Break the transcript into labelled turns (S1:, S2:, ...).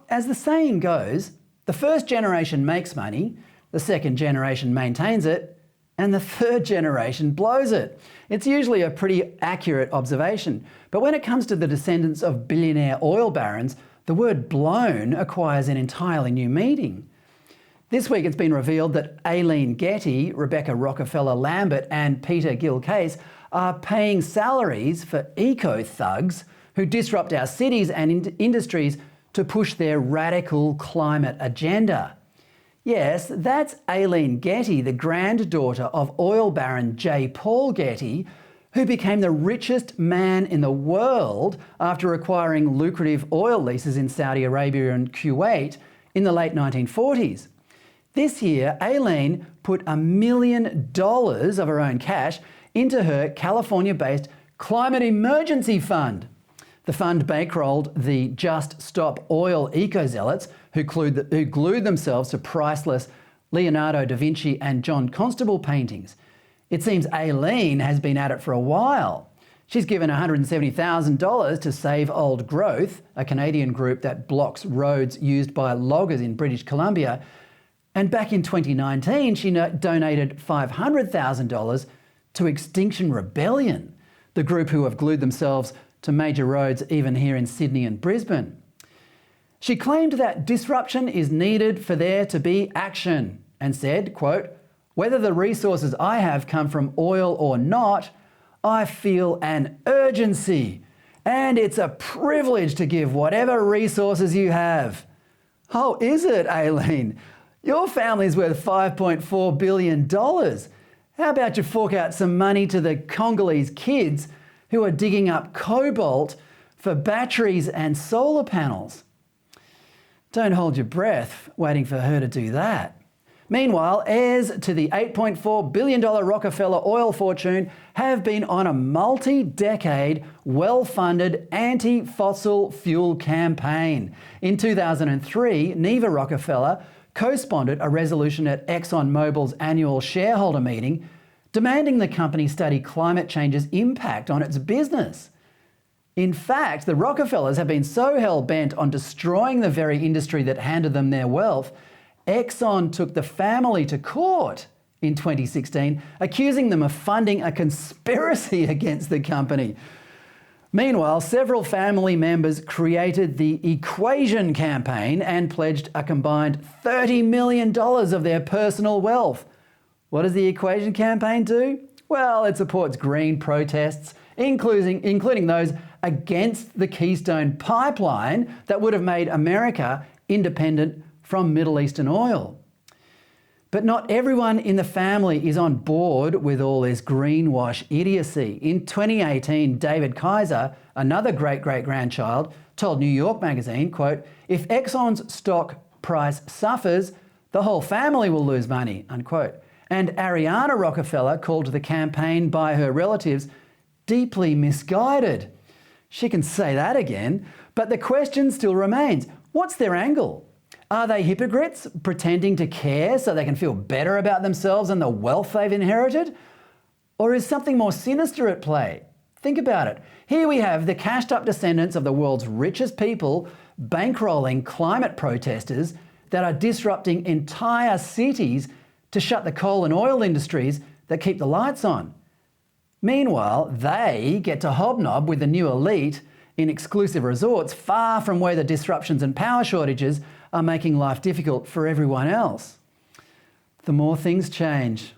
S1: as the saying goes, the first generation makes money, the second generation maintains it, and the third generation blows it. It's usually a pretty accurate observation. But when it comes to the descendants of billionaire oil barons, the word blown acquires an entirely new meaning. This week it's been revealed that Aileen Getty, Rebecca Rockefeller-Lambert and Peter Gilcase are paying salaries for eco-thugs who disrupt our cities and industries to push their radical climate agenda. Yes, that's Aileen Getty, the granddaughter of oil baron Pawle Getty, who became the richest man in the world after acquiring lucrative oil leases in Saudi Arabia and Kuwait in the late 1940s. This year, Aileen put $1 million of her own cash into her California-based Climate Emergency Fund. The fund bankrolled the Just Stop Oil eco-zealots who glued themselves to priceless Leonardo da Vinci and John Constable paintings. It seems Aileen has been at it for a while. She's given $170,000 to Save Old Growth, a Canadian group that blocks roads used by loggers in British Columbia. And back in 2019, she donated $500,000 to Extinction Rebellion, the group who have glued themselves to major roads even here in Sydney and Brisbane. She claimed that disruption is needed for there to be action and said, quote, "Whether the resources I have come from oil or not, I feel an urgency, and it's a privilege to give whatever resources you have." Oh, is it, Aileen? Your family's worth $5.4 billion. How about you fork out some money to the Congolese kids who are digging up cobalt for batteries and solar panels? Don't hold your breath waiting for her to do that. Meanwhile, heirs to the $8.4 billion Rockefeller oil fortune have been on a multi-decade, well-funded anti-fossil fuel campaign. In 2003, Neva Rockefeller co-sponsored a resolution at ExxonMobil's annual shareholder meeting demanding the company study climate change's impact on its business. In fact, the Rockefellers have been so hell-bent on destroying the very industry that handed them their wealth, Exxon took the family to court in 2016, accusing them of funding a conspiracy against the company. Meanwhile, several family members created the Equation campaign and pledged a combined $30 million of their personal wealth. What does the Equation campaign do? Well, it supports green protests, including those against the Keystone Pipeline that would have made America independent from Middle Eastern oil. But not everyone in the family is on board with all this greenwash idiocy. In 2018, David Kaiser, another great-great-grandchild, told New York Magazine, quote, "If Exxon's stock price suffers, the whole family will lose money," unquote. And Ariana Rockefeller called the campaign by her relatives deeply misguided. She can say that again, but the question still remains. What's their angle? Are they hypocrites pretending to care so they can feel better about themselves and the wealth they've inherited? Or is something more sinister at play? Think about it. Here we have the cashed-up descendants of the world's richest people bankrolling climate protesters that are disrupting entire cities to shut the coal and oil industries that keep the lights on. Meanwhile, they get to hobnob with the new elite in exclusive resorts far from where the disruptions and power shortages are making life difficult for everyone else. The more things change,